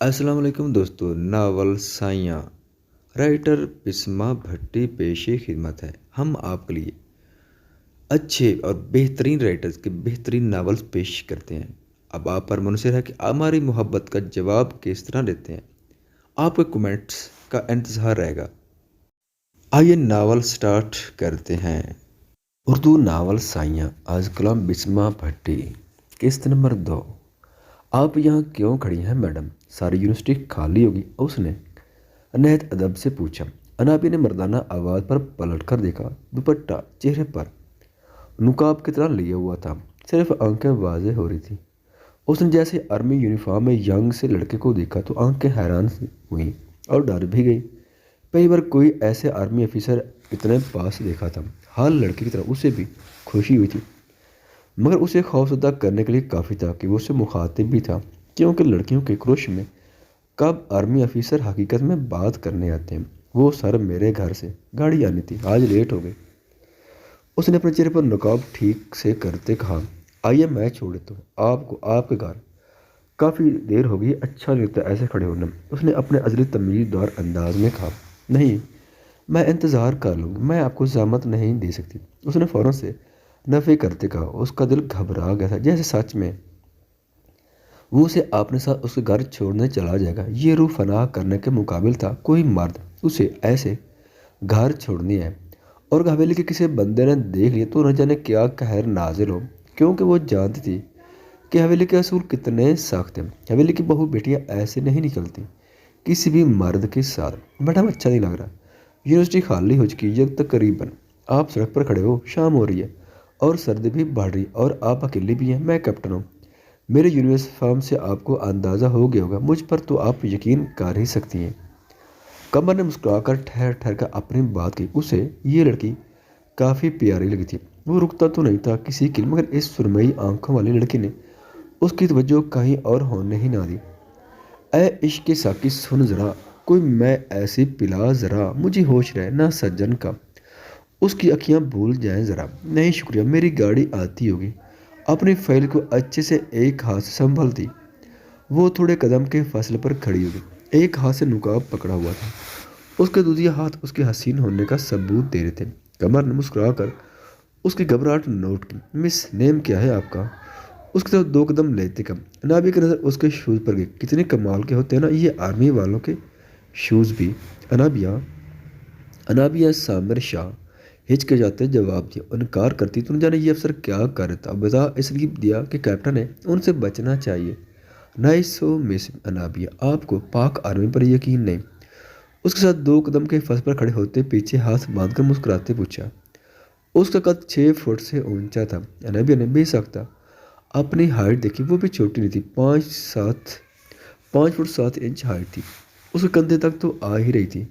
السلام علیکم دوستو، ناول سائیاں رائٹر بسما بھٹی پیش خدمت ہے۔ ہم آپ کے لیے اچھے اور بہترین رائٹرز کے بہترین ناولز پیش کرتے ہیں۔ اب آپ پر منحصر ہے کہ ہماری محبت کا جواب کس طرح دیتے ہیں۔ آپ کے کمنٹس کا انتظار رہے گا۔ آئیے ناول سٹارٹ کرتے ہیں۔ اردو ناول سائیاں آج کلام بسما بھٹی، قسط نمبر 2۔ آپ یہاں کیوں کھڑی ہیں میڈم؟ ساری یونیورسٹی خالی ہوگی؟ اس نے نہایت ادب سے پوچھا۔ انابی نے مردانہ آواز پر پلٹ کر دیکھا۔ دوپٹہ چہرے پر نقاب کی طرح لیا ہوا تھا، صرف آنکھیں واضح ہو رہی تھیں۔ اس نے جیسے آرمی یونیفارم میں ینگ سے لڑکے کو دیکھا تو آنکھیں حیران ہوئیں اور ڈر بھی گئی۔ پہلی بار کوئی ایسے آرمی افسر اتنے پاس دیکھا تھا۔ حال لڑکے کی طرح اسے بھی خوشی ہوئی تھی، مگر اسے خوفزدہ کرنے کے لیے کافی تھا کہ وہ اسے مخاطب بھی تھا، کیونکہ لڑکیوں کے کروش میں کب آرمی افسر حقیقت میں بات کرنے آتے ہیں۔ وہ سر میرے گھر سے گاڑی آنی تھی، آج لیٹ ہو گئی۔ اس نے اپنے چہرے پر نقاب ٹھیک سے کرتے کہا، آئیے میں چھوڑ دیتا ہوں آپ کو آپ کے گھر، کافی دیر ہو گئی، اچھا نہیں لگتا ایسے کھڑے ہونا۔ اس نے اپنے ازلی تمیز دار انداز میں کہا، نہیں میں انتظار کر لوں گی، میں آپ کو زحمت نہیں دے سکتی۔ اس نے فوراً سے نفی کرتے کہا۔ اس کا دل گھبرا گیا تھا، جیسے سچ میں وہ اسے اپنے ساتھ اس کے گھر چھوڑنے چلا جائے گا۔ یہ روح فنا کرنے کے مقابل تھا۔ کوئی مرد اسے ایسے گھر چھوڑنی ہے، اور حویلی کے کسی بندے نے دیکھ لیا تو نہ جانے کیا قہر نازل ہو، کیونکہ وہ جانتی تھی کہ حویلی کے اصول کتنے سخت ہیں۔ حویلی کی بہو بیٹیاں ایسے نہیں نکلتی کسی بھی مرد کے ساتھ۔ میڈم اچھا نہیں لگ رہا، یونیورسٹی خالی ہو چکی ہے تقریباً، آپ سڑک پر کھڑے ہو، شام ہو رہی ہے اور سردی بھی بڑھ رہی، اور آپ اکیلی بھی ہیں۔ میں کیپٹن ہوں، میرے یونیفارم سے آپ کو اندازہ ہو گیا ہوگا، مجھ پر تو آپ یقین کر ہی سکتی ہیں۔ قمر نے مسکرا کر ٹھہر ٹھہر کر اپنی بات کی۔ اسے یہ لڑکی کافی پیاری لگی تھی۔ وہ رکتا تو نہیں تھا کسی کے لیے، مگر اس سرمئی آنکھوں والی لڑکی نے اس کی توجہ کہیں اور ہونے ہی نہ دی۔ اے عشق کے ساقی سن ذرا، کوئی میں ایسی پلا ذرا، مجھے ہوش رہے نہ سجن کا۔ اس کی اکھیاں بھول جائیں ذرا۔ نہیں شکریہ، میری گاڑی آتی ہوگی۔ اپنی فائل کو اچھے سے ایک ہاتھ سے سنبھالتی وہ تھوڑے قدم کے فاصلے پر کھڑی ہوگی۔ ایک ہاتھ سے نقاب پکڑا ہوا تھا، اس کے دوسرے ہاتھ اس کے حسین ہونے کا ثبوت دے رہے تھے۔ قمر نے مسکرا کر اس کی گھبراہٹ نوٹ کی۔ مس نیم کیا ہے آپ کا؟ اس کی طرف دو قدم لیتے کم انابی کی نظر اس کے شوز پر گئی۔ کتنے کمال کے ہوتے ہیں نا یہ آرمی والوں کے شوز بھی۔ انابیہ سامر شاہ ہچکچاتے جواب دیا۔ انکار کرتی تو نہ جانے یہ افسر کیا کر رہا تھا۔ بتا اس لیے دیا کہ کیپٹن ہے، ان سے بچنا چاہیے۔ نائس مس انابیہ، آپ کو پاک آرمی پر یقین نہیں؟ اس کے ساتھ دو قدم کے فاصلے پر کھڑے ہوتے پیچھے ہاتھ باندھ کر مسکراتے پوچھا۔ اس کا قد 6 فٹ سے اونچا تھا۔ انابیہ نے بے ساختہ اپنی ہائٹ دیکھی، وہ بھی چھوٹی نہیں تھی، 5 فٹ 7 انچ ہائٹ تھی، اس کے کندھے تک تو آ ہی رہی تھی۔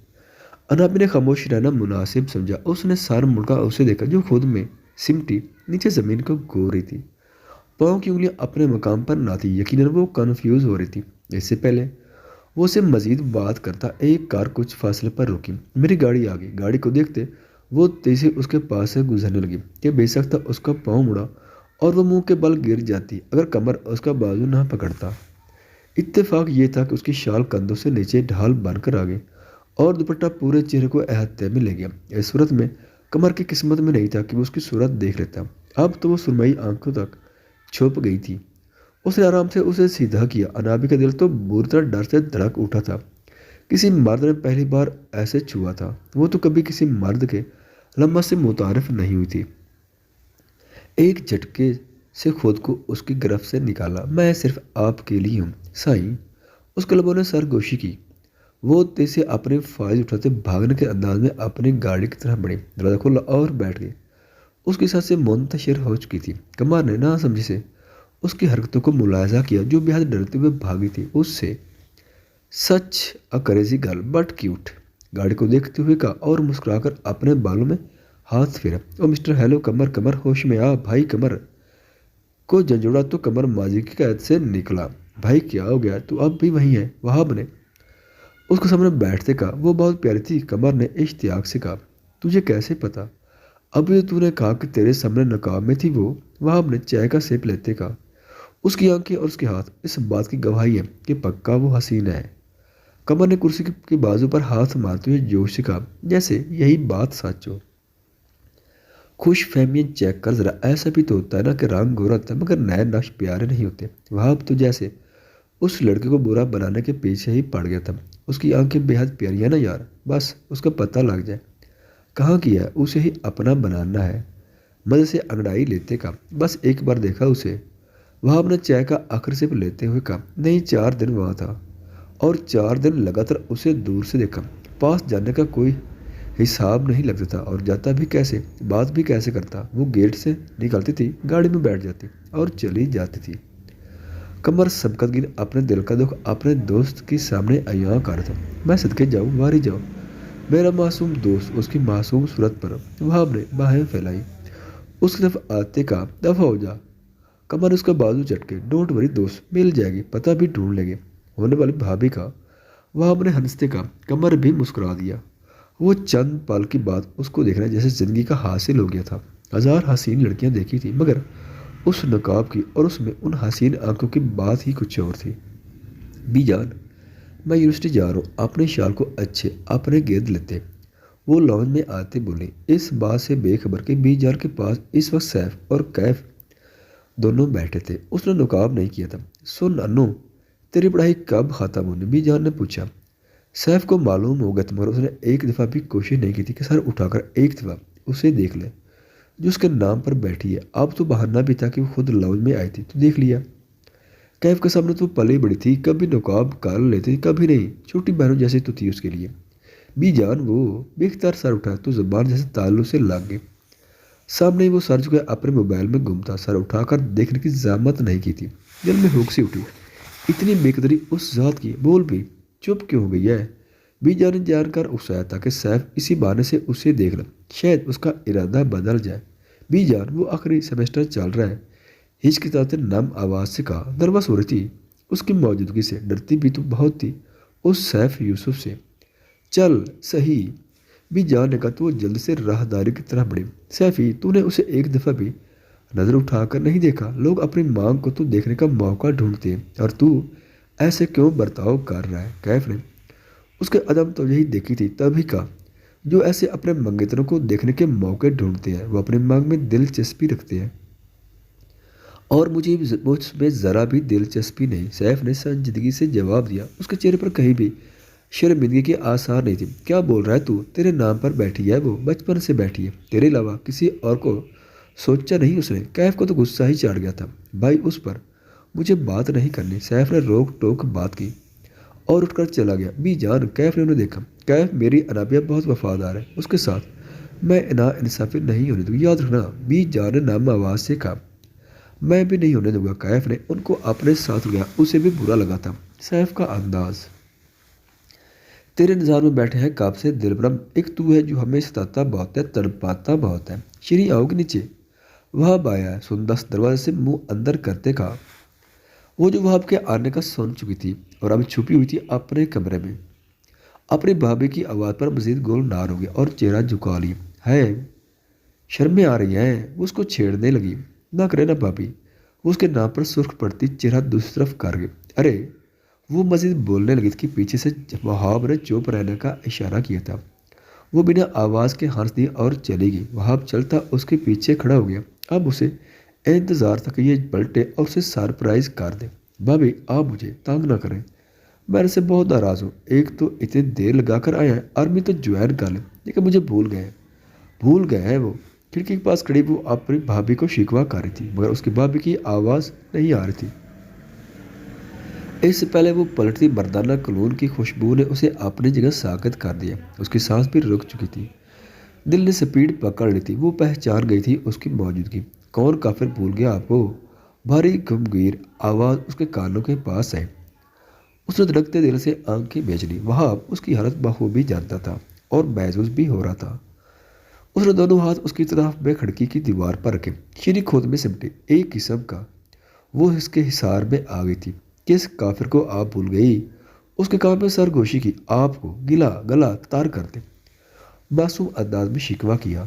انابی نے خاموش رہنا مناسب سمجھا۔ اس نے سر مڑ کر اسے دیکھا جو خود میں سمٹی نیچے زمین کو گو رہی تھی، پاؤں کی انگلیاں اپنے مقام پر نہ تھی۔ یقیناً وہ کنفیوز ہو رہی تھی۔ اس سے پہلے وہ اسے مزید بات کرتا ایک کار کچھ فاصلے پر روکی۔ میری گاڑی آ گئی۔ گاڑی کو دیکھتے وہ تیزی اس کے پاس سے گزرنے لگی کہ بے ساختہ اس کا پاؤں مڑا اور وہ منہ کے بل گر جاتی اگر قمر اس کا بازو نہ پکڑتا۔ اتفاق یہ تھا کہ اس کی شال کندھوں سے نیچے ڈھال بن کر آ گئی اور دوپٹہ پورے چہرے کو احاطے میں لے گیا۔ اس صورت میں قمر کی قسمت میں نہیں تھا کہ وہ اس کی صورت دیکھ لیتا، اب تو وہ سرمئی آنکھوں تک چھپ گئی تھی۔ اس نے آرام سے اسے سیدھا کیا۔ انابی کا دل تو بری طرح ڈر سے دھڑک اٹھا تھا۔ کسی مرد نے پہلی بار ایسے چھوا تھا، وہ تو کبھی کسی مرد کے لمحات سے متعارف نہیں ہوئی تھی۔ ایک جھٹکے سے خود کو اس کی گرفت سے نکالا۔ میں صرف آپ کے لیے ہوں سائیں۔ اس کے لبوں نے سرگوشی کی۔ وہ تیز سے اپنی فائل اٹھاتے بھاگنے کے انداز میں اپنی گاڑی کی طرف بڑھی، دروازہ کھولا اور بیٹھ گئی۔ اس کی سانسیں منتشر ہو چکی تھی۔ قمر نے نہ سمجھی سے اس کی حرکتوں کو ملاحظہ کیا، جو بے حد ڈرتے ہوئے بھاگی تھی۔ اس سے such a crazy girl but cute, گاڑی کو دیکھتے ہوئے کہا اور مسکرا کر اپنے بالوں میں ہاتھ پھیرا۔ او مسٹر ہیلو قمر، قمر ہوش میں آ بھائی۔ قمر کو جھنجھوڑا تو قمر ماضی کی قید سے نکلا۔ بھائی کیا ہو گیا، تو اب بھی وہیں ہے؟ وہاب نے اس کے سامنے بیٹھتے کہا۔ وہ بہت پیاری تھی، قمر نے اشتیاق سے کہا۔ تجھے کیسے پتا؟ ابھی تو نے کہا کہ تیرے سامنے نقاب میں تھی وہ، وہاب نے چائے کا سپ لیتے کہا۔ اس کی آنکھیں اور اس کے ہاتھ اس بات کی گواہی ہے کہ پکا وہ حسین ہے۔ قمر نے کرسی کے بازو پر ہاتھ مارتے ہوئے جوش سے کہا، جیسے یہی بات سچ ہو۔ خوش فہمیاں چیک کر ذرا، ایسا بھی تو ہوتا ہے نا کہ رنگ گورا ہوتا ہے مگر نئے نقش پیارے نہیں ہوتے۔ وہاب تو جیسے اس لڑکے کو برا بنانے کے پیچھے ہی پڑ گیا تھا۔ اس کی آنکھیں بے حد پیاری ہیں نا یار، بس اس کا پتہ لگ جائے کہاں کیا ہے، اسے ہی اپنا بنانا ہے۔ مزے سے انگڑائی لیتے کا، بس ایک بار دیکھا اسے۔ وہاب نے چائے کا آخر سپ لیتے ہوئے کہا، نہیں 4 دن وہاں تھا اور 4 دن لگاتار اسے دور سے دیکھا۔ پاس جانے کا کوئی حساب نہیں لگتا تھا اور جاتا بھی کیسے، بات بھی کیسے کرتا۔ وہ گیٹ سے نکلتی تھی، گاڑی میں بیٹھ جاتی اور چلی جاتی تھی۔ قمر سبقت گیر اپنے دل کا دکھ اپنے دوست کے سامنے عیاں کر تھا۔ میں صدقے جاؤں، واری جاؤ میرا معصوم دوست۔ اس کی معصوم صورت پر وہاب نے باہیں پھیلائی، اس کی طرف آتے کا دفع ہو جا۔ قمر اس کا بازو چٹکے، ڈونٹ وری دوست، مل جائے گی، پتہ بھی ڈھونڈ لیں گے ہونے والی بھابھی کا۔ وہاب نے ہنستے کا، قمر بھی مسکرا دیا۔ وہ چند پل کی بات اس کو دیکھنا جیسے زندگی کا حاصل ہو گیا تھا۔ ہزار حسین لڑکیاں دیکھی تھی مگر اس نقاب کی اور اس میں ان حسین آنکھوں کی بات ہی کچھ اور تھی۔ بی جان، میں یونیورسٹی جا رہا ہوں، اپنے شال کو اچھے اپنے گرد لیتے۔ وہ لانج میں آتے بولے، اس بات سے بے خبر کہ بی جان کے پاس اس وقت سیف اور کیف دونوں بیٹھے تھے۔ اس نے نقاب نہیں کیا تھا۔ سن انو، تیری پڑھائی کب ختم ہونی؟ بی جان نے پوچھا۔ سیف کو معلوم ہو گیا تھا مگر اس نے ایک دفعہ بھی کوشش نہیں کی تھی کہ سر اٹھا کر ایک دفعہ اسے دیکھ لے جو اس کے نام پر بیٹھی ہے۔ اب تو بہانہ بھی تھا کہ وہ خود لاؤنج میں آئی تھی تو دیکھ لیا۔ کیف کے سامنے تو پلی بڑی تھی، کبھی نقاب کر لیتی کبھی نہیں، چھوٹی بہنوں جیسی تو تھی اس کے لیے۔ بی جان وہ بیختار سر اٹھا تو زبان جیسے تعلق سے لگ گئی۔ سامنے ہی وہ سر چکے اپنے موبائل میں گم تھا، سر اٹھا کر دیکھنے کی زحمت نہیں کی تھی۔ دل میں ہوک سی اٹھی، اتنی بے قدری اس ذات کی، بول بھی چپ کیوں ہو گئی ہے؟ بی جان نے جان کر اکسایا تھا کہ سیف اسی بہانے سے اسے دیکھ لے، شاید اس کا ارادہ بدل جائے۔ بی جان وہ آخری سیمسٹر چل رہا ہے، ہچکچاتے نم آواز سے کہا۔ نروس ہو رہی تھی، اس کی موجودگی سے ڈرتی بھی تو بہت تھی، اس سیف یوسف سے۔ چل صحیح، بی جان نے کہا تو وہ جلد سے راہداری کی طرح بڑھی۔ سیفی، تو نے اسے ایک دفعہ بھی نظر اٹھا کر نہیں دیکھا؟ لوگ اپنی مانگ کو تو دیکھنے کا موقع ڈھونڈتے ہیں اور تو ایسے کیوں برتاؤ کر رہا ہے؟ کیف نے اس کے عدم توجہی دیکھی تھی، تبھی کہا، جو ایسے اپنے منگیتروں کو دیکھنے کے موقع ڈھونڈتے ہیں وہ اپنی مانگ میں دلچسپی رکھتے ہیں اور مجھ میں ذرا بھی دلچسپی نہیں۔ سیف نے سنجیدگی سے جواب دیا، اس کے چہرے پر کہیں بھی شرمندگی کے آثار نہیں تھے۔ کیا بول رہا ہے تو؟ تیرے نام پر بیٹھی ہے وہ، بچپن سے بیٹھی ہے، تیرے علاوہ کسی اور کو سوچا نہیں اس نے۔ کیف کو تو غصہ ہی چڑھ گیا تھا، بھائی اس پر مجھے بات نہیں کرنی۔ سیف نے روک ٹوک بات کی اور اٹھ کر چلا گیا۔ بی جان، کیف نے انہیں دیکھا، کیف میری انابیہ بہت وفادار ہے، اس کے ساتھ میں انصافی نہیں ہونے دوں گی، یاد رکھنا۔ بی جان نے نرم آواز سے کہا، میں بھی نہیں ہونے دوں گا۔ کیف نے ان کو اپنے ساتھ لیا، اسے بھی برا لگا تھا سیف کا انداز۔ تیرے انتظار میں بیٹھے ہیں کب سے دلبرم، ایک تو ہے جو ہمیں ستاتا بہت ہے، تڑپاتا بہت ہے۔ شیریں آؤ گی نیچے؟ وہاب آیا ہے، سندس دروازے سے منہ اندر کرتے کہا۔ وہ جو وہاب کے آنے کا سن چکی تھی اور اب چھپی ہوئی تھی اپنے کمرے میں، اپنی بھابھی کی آواز پر مزید گول نار ہو گیا اور چہرہ جھکا لیا۔ ہے شرمیں آ رہی ہیں، وہ اس کو چھیڑنے لگی۔ نہ کرے نا بھابھی، وہ اس کے نام پر سرخ پڑتی چہرہ دوسری طرف کر گئی۔ ارے وہ مزید بولنے لگی تھی کہ پیچھے سے وہاب نے چپ رہنے کا اشارہ کیا تھا۔ وہ بنا آواز کے ہنس دی اور چلی گئی۔ وہاب چلتا اس کے پیچھے کھڑا ہو گیا، اب اسے انتظار تھا کہ یہ پلٹے اور اسے سرپرائز کر دے۔ بھابھی آپ مجھے تنگ نہ کریں، میں ان سے بہت ناراض ہوں، ایک تو اتنی دیر لگا کر آیا ہے، آرمی تو جوائن کر لیں، لیکن مجھے بھول گئے ہیں۔ وہ کھڑکی کے پاس کھڑی وہ اپنی بھابھی کو شکوہ کر رہی تھی مگر اس کی بھابھی کی آواز نہیں آ رہی تھی۔ اس سے پہلے وہ پلٹتی مردانہ کلون کی خوشبو نے اسے اپنی جگہ ساکت کر دیا، اس کی سانس بھی رک چکی تھی، دل نے سپیڈ پکڑ لی تھی۔ وہ پہچان گئی تھی اس کی موجودگی۔ کون کافر بھول گیا آپ کو؟ بھاری گمگیر آواز اس کے کانوں کے پاس آئی۔ اس نے دھڑکتے دل سے آنکھیں بیچ لی۔ وہاب اس کی حالت بخوبی جانتا تھا اور محظوظ بھی ہو رہا تھا۔ اس نے دونوں ہاتھ اس کی طرف میں کھڑکی کی دیوار پر رکھے، شیریں خود میں سمٹی، ایک قسم کا وہ اس کے حصار میں آ گئی تھی۔ کس کافر کو آپ بھول گئی؟ اس کے کان میں سرگوشی کی، آپ کو گلا تار کر دے، معصوم انداز میں شکوہ کیا۔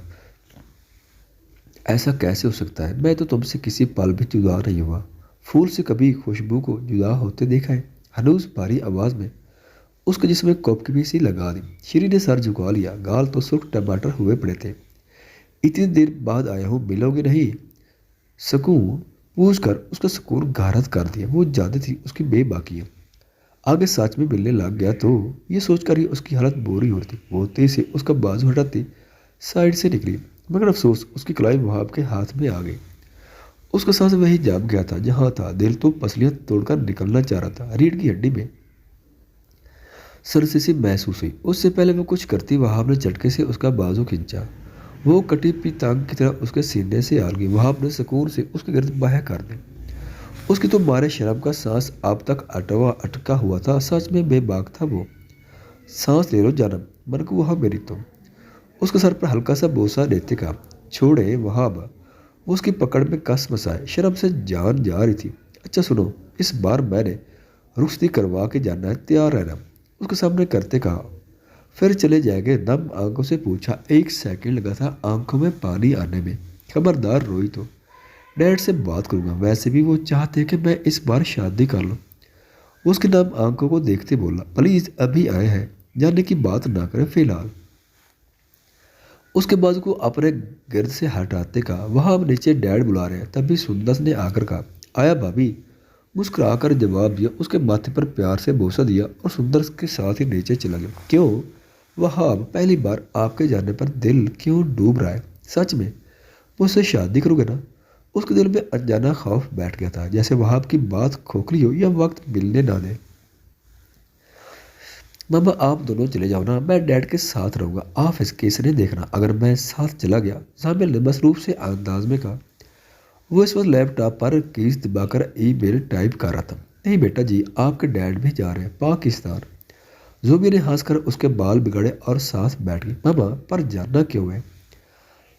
ایسا کیسے ہو سکتا ہے؟ میں تو تم سے کسی پل بھی جدا نہیں ہوا، پھول سے کبھی خوشبو کو جدا ہوتے دیکھا ہے؟ ہنوز بھاری آواز میں اس کے جسم میں کپکپی سی لگا دی۔ شری نے سر جھکا لیا، گال تو سرخ ٹماٹر ہوئے پڑے تھے۔ اتنی دیر بعد آیا ہوں، ملو گے نہیں؟ سکون پوچھ کر اس کا سکون غارت کر دیا۔ وہ جانتی تھی اس کی بے باکی ہے، آگے سچ میں ملنے لگ گیا تو یہ سوچ کر ہی اس کی حالت بری ہوتی۔ وہ تیز سے اس کا بازو ہٹاتی سائڈ سے نکلی، مگر افسوس اس کی کلائی وہاب کے ہاتھ میں آ گئی۔ اس کا سانس وہی جام گیا تھا جہاں تھا، دل تو پسلیاں توڑ کر نکلنا چاہ رہا تھا۔ ریڑھ کی ہڈی میں سرسی سی محسوس ہوئی۔ اس سے پہلے وہ کچھ کرتی وہاب نے جھٹکے سے اس کا بازو کھینچا۔ وہ کٹی پتنگ کی طرح اس کے سینے سے آل گئی۔ وہاب نے سکون سے اس کے گرد باہیں کر دی۔ اس کی تو مارے شرم کا سانس اب تک اٹکا ہوا تھا۔ سچ میں بے باک تھا وہ۔ سانس لے لو جانم، من کو وہاں میری تم۔ اس کے سر پر ہلکا سا بوسہ دیتے کہا، چھوڑے وہاب۔ وہ اس کی پکڑ میں کس مسائے، شرم سے جان جا رہی تھی۔ اچھا سنو، اس بار میں نے رخصتی کروا کے جانا ہے، تیار رہنا، اس کے سامنے کرتے کہا۔ پھر چلے جائیں گے؟ نم آنکھوں سے پوچھا۔ ایک سیکنڈ لگا تھا آنکھوں میں پانی آنے میں۔ خبردار روئی تو ڈیڈ سے بات کروں گا، ویسے بھی وہ چاہتے کہ میں اس بار شادی کر لوں۔ وہ اس کی نم آنکھوں کو دیکھتے بولا، پلیز ابھی آئے ہیں، جانے کی بات نہ کریں فی الحال۔ اس کے بازو کو اپنے گرد سے ہٹاتے کہا، وہاں ہم نیچے ڈیڈ بلا رہے ہیں۔ تبھی سندس نے آ کر کہا، آیا بھابھی؟ مسکرا کر جواب دیا، اس کے ماتھے پر پیار سے بوسہ دیا اور سندر کے ساتھ ہی نیچے چلا گیا۔ کیوں وہاب، پہلی بار آپ کے جانے پر دل کیوں ڈوب رہا ہے؟ سچ میں مجھ سے شادی کرو گے نا؟ اس کے دل میں انجانا خوف بیٹھ گیا تھا، جیسے وہاب کی بات کھوکھلی ہو یا وقت ملنے نہ دے۔ ماما آپ دونوں چلے جاؤ نا، میں ڈیڈ کے ساتھ رہوں گا، آپ اس کیس نہیں دیکھنا اگر میں ساتھ چلا گیا، زامل نے مصروف سے انداز میں کہا۔ وہ اس وقت لیپ ٹاپ پر کیس دبا کر ای میل ٹائپ کر رہا تھا۔ نہیں بیٹا جی، آپ کے ڈیڈ بھی جا رہے ہیں پاکستان۔ زوبی نے ہنس کر اس کے بال بگڑے اور ساتھ بیٹھ گئی۔ ماما پر جاننا کیوں ہے؟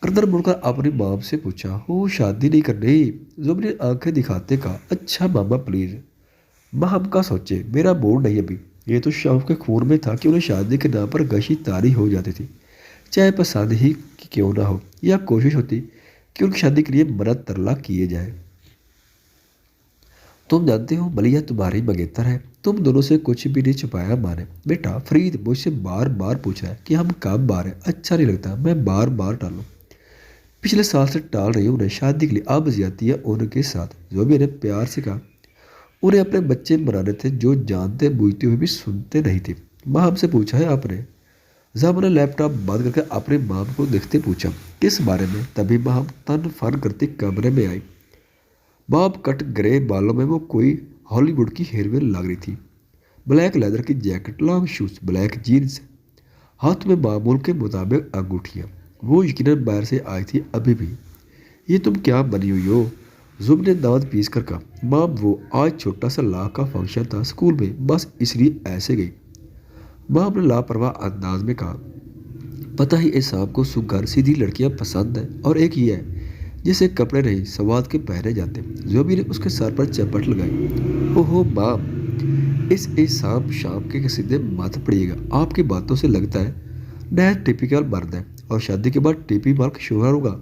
گردن مڑ کر اپنی ماں سے پوچھا۔ ہو شادی نہیں کرنی، زوبی نے آنکھیں دکھاتے کہا۔ اچھا ماما پلیز، ماں ہم کا سوچے، میرا موڈ نہیں ابھی۔ یہ تو شوق کے خون میں تھا کہ انہیں شادی کے نام پر گشی تاری ہو جاتی تھی، چاہے پسند ہی کیوں نہ ہو، یا کوشش ہوتی کہ ان کی شادی کے لیے منت ترلا کیے جائے۔ تم جانتے ہو ملیحہ تمہاری منگیتر ہے، تم دونوں سے کچھ بھی نہیں چھپایا ماں نے۔ بیٹا فرید مجھ سے بار بار پوچھا ہے کہ ہم کب بار ہیں، اچھا نہیں لگتا میں بار بار ٹالوں۔ پچھلے سال سے ٹال رہی ہوں انہیں شادی کے لیے، اب زیادتیاں ان کے ساتھ، زوبی نے پیار سے کہا۔ انہیں اپنے بچے بنانے تھے جو جانتے بوجھتے ہوئے بھی سنتے نہیں تھے۔ ماں ہم سے پوچھا ہے آپ نے؟ زامن نے لیپ ٹاپ بند کر کے اپنے ماں کو دیکھتے پوچھا، کس بارے میں؟ تبھی ماں ہم تن فن کرتی کمرے میں آئی۔ باپ کٹ گرے بالوں میں وہ کوئی ہالی ووڈ کی ہیروئن لگ رہی تھی۔ بلیک لیدر کی jacket, long shoes, black jeans, ہاتھ میں معمول کے مطابق انگوٹھیاں۔ وہ یقیناً باہر سے آئی تھی ابھی بھی۔ یہ تم کیا بنی ہوئی ہو؟ زب نے دانت پیس کر کہا۔ ماں وہ آج چھوٹا سا لا کا فنکشن تھا اسکول میں، بس اس لیے ایسے گئی۔ ماں نے لاپرواہ انداز میں کہا، پتہ ہی اس صاحب کو سگھر سیدھی لڑکیاں پسند ہیں، اور ایک یہ ہے جسے کپڑے نہیں سواد کے پہنے جاتے۔ زوبی نے اس کے سر پر چپٹ لگائی۔ اوہو ماں، اس شام شام کے سیدھے مت پڑیے گا، آپ کی باتوں سے لگتا ہے نہایت ٹپیکل مرد ہے اور شادی کے بعد ٹیپی مالک شوہر ہوگا۔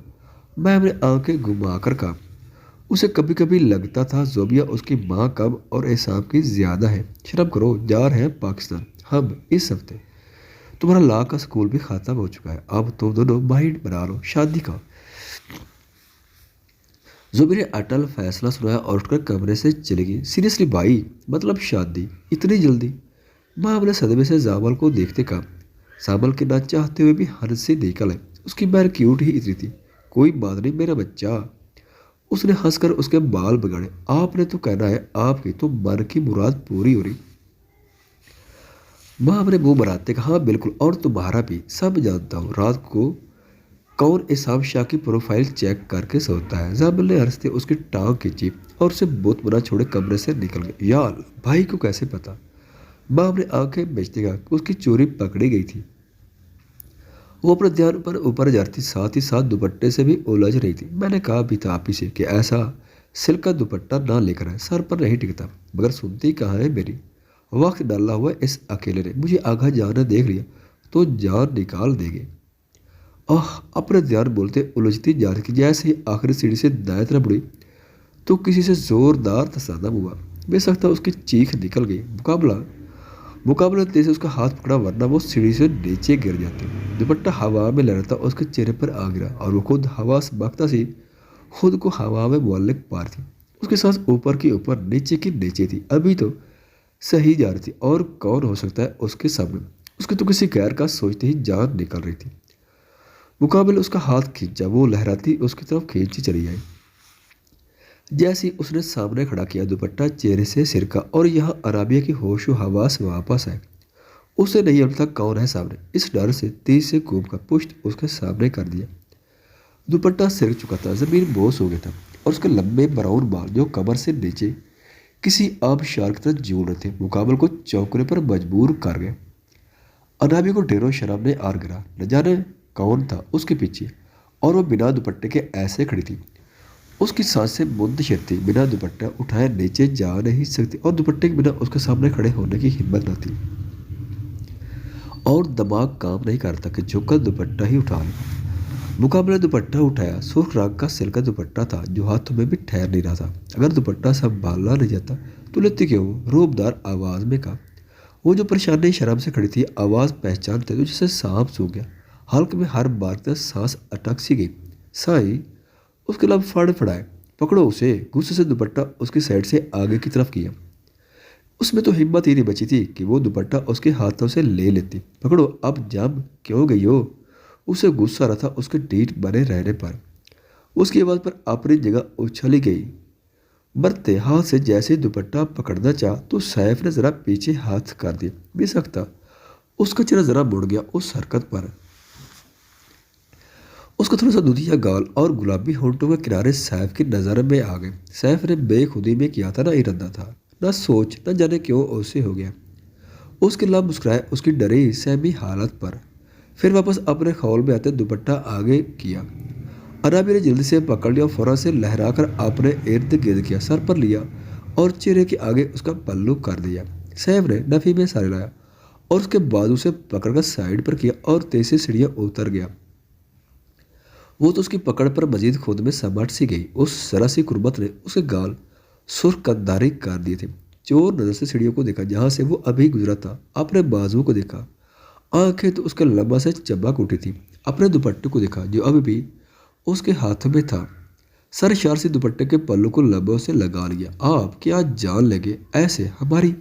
میں نے آنکھیں گھما کر کہا۔ اسے کبھی کبھی لگتا تھا زوبیہ اس کی ماں کم اور احسان کی زیادہ ہے۔ شرم کرو، جا رہے ہیں پاکستان ہم اس ہفتے، تمہارا لا کا اسکول بھی ختم ہو چکا ہے، اب تم دونوں مائنڈ بنا لو شادی کا۔ زوبی نے اٹل فیصلہ سنایا اور اٹھ کر کمرے سے چلی گئی۔ سیریسلی بھائی، مطلب شادی اتنی جلدی؟ ماں نے صدمے سے زامل کو دیکھتے کہا۔ زامل کے نہ چاہتے ہوئے بھی ہنس سے نکل آئے، اس کی بہن کیوٹ ہی اتنی تھی۔ کوئی بات نہیں میرا بچہ، اس نے ہنس کر اس کے بال بگاڑے۔ آپ نے تو کہنا ہے، آپ کی تو من کی مراد پوری ہو رہی۔ ماں نے منہ بناتے کہا، ہاں بالکل، اور تمہارا بھی، سب جانتا ہوں رات کو کون اسام شاہ کی پروفائل چیک کر کے سوتا ہے۔ زامل نے ہنستے اس کی ٹانگ کھینچی اور اسے بت بنا چھوڑے کمرے سے نکل گئے۔ یار بھائی کو کیسے پتا؟ ماں نے آنکھیں بیچتے کہا کہ اس کی چوری پکڑی گئی تھی۔ وہ اپنے دھیان پر اوپر جاتی، ساتھ ہی ساتھ دوپٹے سے بھی الجھ رہی تھی۔ میں نے کہا بھی تھا آپ ہی سے کہ ایسا سلک کا دوپٹہ نہ لے کر آئے، سر پر نہیں ٹکتا، مگر سنتی کہاں ہے میری؟ وقت ڈالا ہوا اس اکیلے نے، مجھے آگاہ جانا دیکھ لیا تو جان نکال دے گے۔ اپنے دھیان بولتے الجھتی جا رہی تھی، جیسے ہی آخری سیڑھی سے دائیں طرف مڑی تو کسی سے زوردار تصادم ہوا، بے سکتا اس کی چیخ نکل گئی۔ مقابلہ تیز سے اس کا ہاتھ پکڑا ورنہ وہ سیڑھی سے نیچے گر جاتے۔ دوپٹہ ہوا میں لہراتا اس کے چہرے پر آ گرا اور وہ خود ہوا سے بھاگتا سی، خود کو ہوا میں معلق پار تھی۔ اس کی سانس اوپر کی اوپر نیچے کی نیچے تھی، ابھی تو صحیح جا رہی تھی اور کون ہو سکتا ہے اس کے سامنے؟ اس کی تو کسی غیر کا سوچتے ہی جان نکل رہی تھی۔ مقابل اس کا ہاتھ کھینچا، وہ لہراتی اس کی طرف کھینچی چلی آئی۔ جیسے ہی اس نے سامنے کھڑا کیا، دوپٹہ چہرے سے سرکا اور یہاں عرابیہ کی ہوش و حواس واپس آئے۔ اسے نہیں علم تھا کون ہے سامنے۔ اس ڈر سے تیز سے کوب کا پشت اس کے سامنے کر دیا۔ دوپٹہ سرک چکا تھا، زمین بوس ہو گیا تھا اور اس کے لمبے براؤن بال جو کمر سے نیچے کسی آبشار کی طرح جھول رہے تھے، مقابل کو چونکنے پر مجبور کر گئے۔ انابی کو ڈھیروں شرم نے آر گرا، نہ جانے کون تھا اس کے پیچھے، اور وہ بنا دوپٹے کے ایسے کھڑی تھی۔ اس کی سانسیں منتشر تھی، بنا دوپٹہ اٹھائے نیچے جا نہیں سکتی اور دوپٹے کے بنا اس کے سامنے کھڑے ہونے کی ہمت نہ تھی، اور دماغ کام نہیں کرتا کہ جھک کر دوپٹہ ہی اٹھا لے۔ مقابلہ دوپٹہ اٹھایا، سرخ رنگ کا سلک کا دوپٹہ تھا جو ہاتھوں میں بھی ٹھہر نہیں رہا تھا۔ اگر دوپٹہ سنبھالا نہیں جاتا تو لیتی کیوں؟ روبدار آواز میں کہا۔ وہ جو پریشانی شرم سے کھڑی تھی، آواز پہچانتے تو جسے سانپ سو گیا۔ حلق میں ہر بار کی سانس اٹک سی گئی۔ سائی اس کے لب پھڑ پھڑائے۔ پکڑو اسے، غصے سے دوپٹہ اس کی سائڈ سے آگے کی طرف کیا۔ اس میں تو ہمت ہی نہیں بچی تھی کہ وہ دوپٹہ اس کے ہاتھوں سے لے لیتی۔ پکڑو، اب جم کیوں گئی ہو؟ اسے غصہ آ رہا تھا اس کے ڈیٹ بنے رہنے پر۔ اس کی آواز پر اپنی جگہ اچھلی گئی۔ برتے ہاتھ سے جیسے دوپٹہ پکڑنا چاہا تو سیف نے ذرا پیچھے ہاتھ کر دیا۔ بے سکتا اس کا چہرہ ذرا مڑ گیا اس حرکت پر۔ اس کا تھوڑا سا دودھیا گال اور گلابی ہونٹوں کے کنارے سیف کی نظر میں آ گئے۔ سیف نے بے خودی میں کیا تھا، نہ ارادہ تھا، نہ سوچ، نہ جانے کیوں اسے ہو گیا۔ اس کے لب مسکرائے اس کی ڈری سہمی حالت پر، پھر واپس اپنے خول میں آتے دوپٹہ آگے کیا۔ انابی نے جلدی سے پکڑ لیا اور فوراً سے لہرا کر اپنے ارد گرد کیا، سر پر لیا اور چہرے کے آگے اس کا پلو کر دیا۔ سیف نے نفی میں سارے لایا اور اس کے بازو سے پکڑ کر سائڈ پر کیا اور تیز سے سیڑھیاں اتر گیا۔ وہ تو اس کی پکڑ پر مزید خود میں سمٹ سی گئی۔ اس ذرا سی قربت نے اس کے گال سرخ قداری کر دیے تھے۔ چور نظر سے سیڑھیوں کو دیکھا جہاں سے وہ ابھی گزرا تھا، اپنے بازو کو دیکھا، آنکھیں تو اس کے لبوں سے چمک اٹھی تھی، اپنے دوپٹے کو دیکھا جو ابھی بھی اس کے ہاتھوں میں تھا، سر اشار سے دوپٹے کے پلو کو لبوں سے لگا لیا۔ آپ کیا جان لے گے ایسے ہماری؟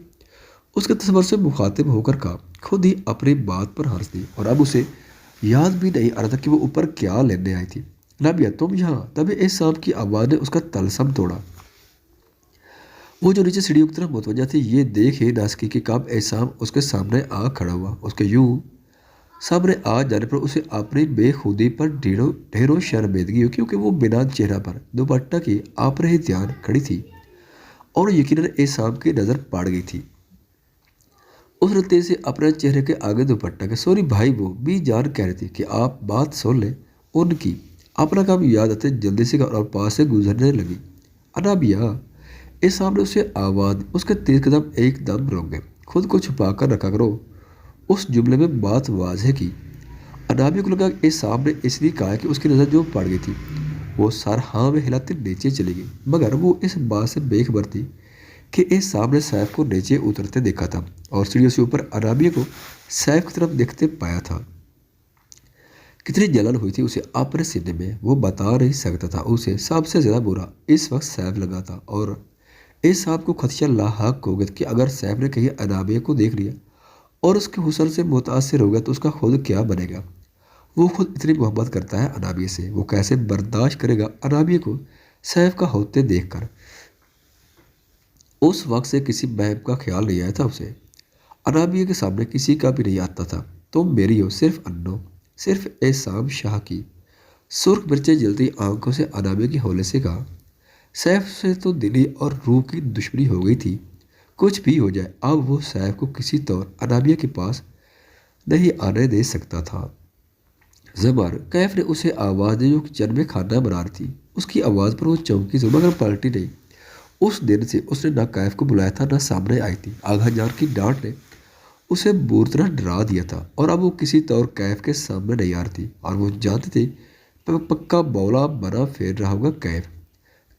اس کے تصور سے مخاطب ہو کر کہا، خود ہی اپنی بات پر ہنس دی، اور اب اسے یاد بھی نہیں آ رہا تھا کہ وہ اوپر کیا لینے آئی تھی۔ نابیہ تم یہاں؟ تبھی احسام کی آواز نے اس کا طلسم توڑا۔ وہ جو نیچے سیڑھیوں کی طرف متوجہ تھی، یہ دیکھ ہی نہ سکی کہ کب احسام اس کے سامنے آ کھڑا ہوا۔ اس کے یوں سامنے آ جانے پر اسے اپنی بے خودی پر ڈھیروں شرمندگی ہوئی، کیونکہ وہ بنا چہرہ پر دوپٹہ کی اپنے ہی دھیان کھڑی تھی اور یقیناً احسام کی نظر پڑ گئی تھی۔ اس نے تیز سے اپنے چہرے کے آگے دوپٹہ کے، سوری بھائی، وہ بھی جان کہہ رہی تھی کہ آپ بات سن لیں ان کی۔ اپنا کام یاد آتے جلدی سے اور پاس سے گزرنے لگی۔ انابیہ، احسام نے اسے آواز دی۔ اس کے تیز قدم ایک دم رک گئے۔ خود کو چھپا کر رکھا کرو، اس جملے میں بات واضح کی۔ انابیہ کو لگا کہ احسام نے اس لیے کہا کہ اس کی نظر جو پڑ گئی تھی۔ وہ سر ہاں میں ہلاتے نیچے چلی گئی، مگر وہ اس بات سے بے خبر تھی کہ احسام نے سیف کو نیچے اترتے دیکھا تھا اور سیڑھیوں سے اوپر انابیہ کو سیف کی طرف دیکھتے پایا تھا۔ کتنی جلن ہوئی تھی اسے اپنے سینے میں، وہ بتا نہیں سکتا تھا۔ اسے سب سے زیادہ برا اس وقت سیف لگا تھا، اور احسام کو خدشہ لاحق ہو گیا کہ اگر سیف نے کہیں انابیہ کو دیکھ لیا اور اس کے حسن سے متاثر ہو گیا تو اس کا خود کیا بنے گا؟ وہ خود اتنی محبت کرتا ہے انابیہ سے، وہ کیسے برداشت کرے گا انابیہ کو سیف کا ہوتے دیکھ کر؟ اس وقت سے کسی بہم کا خیال نہیں آیا تھا اسے، انابیہ کے سامنے کسی کا بھی نہیں آتا تھا۔ تم میری ہو، صرف انو، صرف احسام شاہ کی۔ سرخ مرچیں جلتی آنکھوں سے انابیہ کی ہولے سے کہا۔ سیف سے تو دلی اور روح کی دشمنی ہو گئی تھی، کچھ بھی ہو جائے اب وہ سیف کو کسی طور انابیہ کے پاس نہیں آنے دے سکتا تھا۔ زبر کیف نے اسے آواز دی جو کچن میں کھانا بنا رہی تھی۔ اس کی آواز پر وہ چونکی سے مگر پلٹی نہیں۔ اس دن سے اس نے نہ کیف کو بلایا تھا نہ سامنے آئی تھی۔ آغا جان کی ڈانٹ نے اسے بری طرح ڈرا دیا تھا، اور اب وہ کسی طور کیف کے سامنے نہیں آ رہی تھی، اور وہ جانتے تھے پکا بولا بنا پھیر رہا ہوگا کیف۔